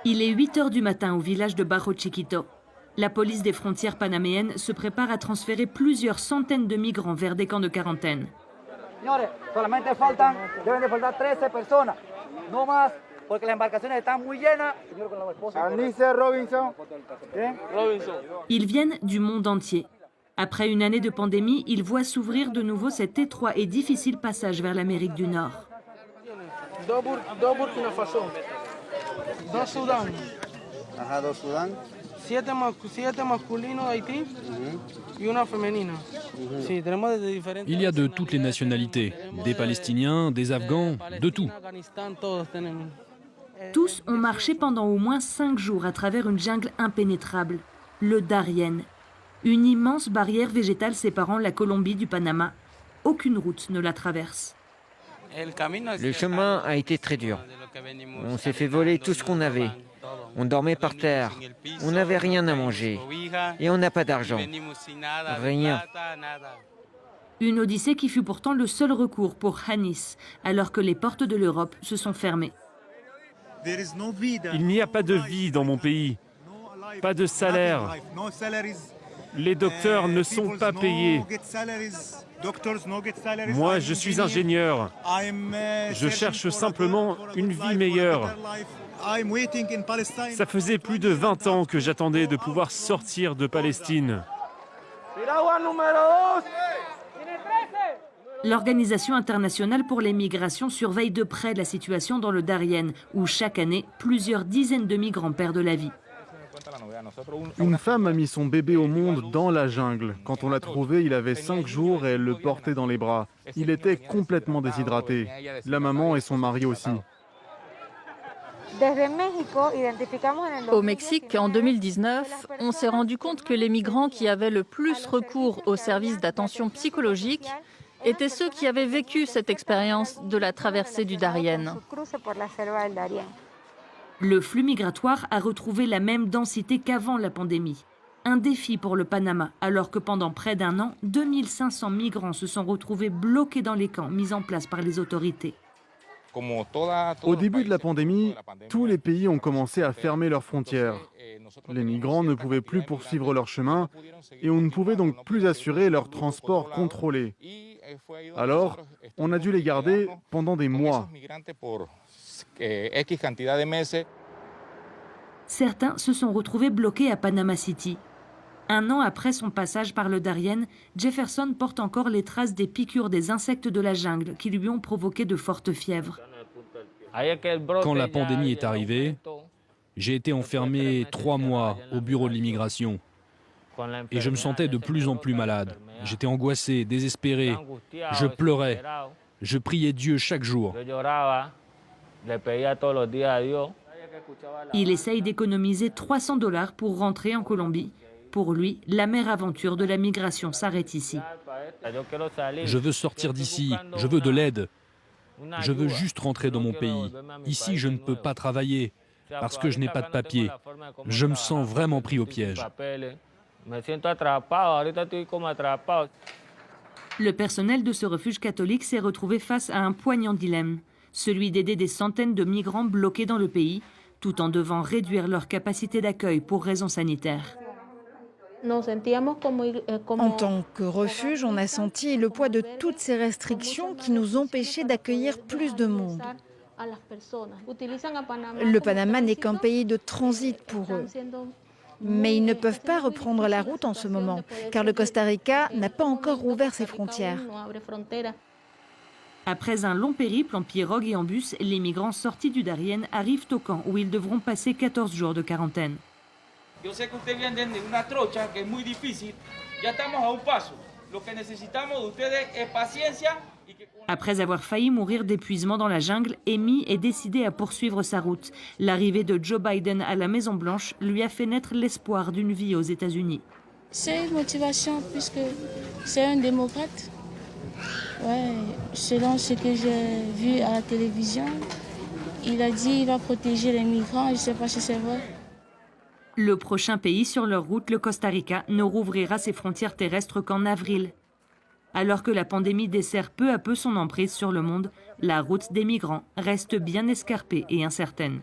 Il est 8 h du matin au village de Barro Chiquito. La police des frontières panaméennes se prépare à transférer plusieurs centaines de migrants vers des camps de quarantaine. Ils viennent du monde entier. Après une année de pandémie, ils voient s'ouvrir de nouveau cet étroit et difficile passage vers l'Amérique du Nord. Il y a de toutes les nationalités, des Palestiniens, des Afghans, de tout. Tous ont marché pendant au moins 5 jours à travers une jungle impénétrable, le Darién. Une immense barrière végétale séparant la Colombie du Panama. Aucune route ne la traverse. Le chemin a été très dur. On s'est fait voler tout ce qu'on avait. On dormait par terre. On n'avait rien à manger. Et on n'a pas d'argent. Rien. Une odyssée qui fut pourtant le seul recours pour Hanis, alors que les portes de l'Europe se sont fermées. Il n'y a pas de vie dans mon pays. Pas de salaire. Les docteurs ne sont pas payés. Moi, je suis ingénieur. Je cherche simplement une vie meilleure. Ça faisait plus de 20 ans que j'attendais de pouvoir sortir de Palestine. L'Organisation internationale pour les migrations surveille de près la situation dans le Darién, où chaque année, plusieurs dizaines de migrants perdent la vie. Une femme a mis son bébé au monde dans la jungle. Quand on l'a trouvé, il avait 5 jours et elle le portait dans les bras. Il était complètement déshydraté. La maman et son mari aussi. Au Mexique, en 2019, on s'est rendu compte que les migrants qui avaient le plus recours aux services d'attention psychologique étaient ceux qui avaient vécu cette expérience de la traversée du Darién. Le flux migratoire a retrouvé la même densité qu'avant la pandémie. Un défi pour le Panama, alors que pendant près d'un an, 2500 migrants se sont retrouvés bloqués dans les camps mis en place par les autorités. Au début de la pandémie, tous les pays ont commencé à fermer leurs frontières. Les migrants ne pouvaient plus poursuivre leur chemin et on ne pouvait donc plus assurer leur transport contrôlé. Alors, on a dû les garder pendant des mois. Certains se sont retrouvés bloqués à Panama City. Un an après son passage par le Darién, Jefferson porte encore les traces des piqûres des insectes de la jungle qui lui ont provoqué de fortes fièvres. Quand la pandémie est arrivée, j'ai été enfermé 3 mois au bureau de l'immigration. Et je me sentais de plus en plus malade. J'étais angoissé, désespéré. Je pleurais. Je priais Dieu chaque jour. Il essaye d'économiser 300 $ pour rentrer en Colombie. Pour lui, la mère aventure de la migration s'arrête ici. Je veux sortir d'ici, je veux de l'aide. Je veux juste rentrer dans mon pays. Ici, je ne peux pas travailler parce que je n'ai pas de papier. Je me sens vraiment pris au piège. Le personnel de ce refuge catholique s'est retrouvé face à un poignant dilemme, celui d'aider des centaines de migrants bloqués dans le pays, tout en devant réduire leur capacité d'accueil pour raisons sanitaires. En tant que refuge, on a senti le poids de toutes ces restrictions qui nous empêchaient d'accueillir plus de monde. Le Panama n'est qu'un pays de transit pour eux. Mais ils ne peuvent pas reprendre la route en ce moment, car le Costa Rica n'a pas encore rouvert ses frontières. Après un long périple en pirogue et en bus, les migrants sortis du Darién arrivent au camp où ils devront passer 14 jours de quarantaine. Yo sé que ustedes vienen de una trocha que es muy difícil. Ya estamos a un paso. Lo que necesitamos de ustedes es paciencia. Après avoir failli mourir d'épuisement dans la jungle, Amy est décidée à poursuivre sa route. L'arrivée de Joe Biden à la Maison-Blanche lui a fait naître l'espoir d'une vie aux États-Unis. C'est une motivation puisque c'est un démocrate. Ouais, selon ce que j'ai vu à la télévision, il a dit qu'il va protéger les migrants. Je ne sais pas si c'est vrai. Le prochain pays sur leur route, le Costa Rica, ne rouvrira ses frontières terrestres qu'en avril. Alors que la pandémie dessert peu à peu son emprise sur le monde, la route des migrants reste bien escarpée et incertaine.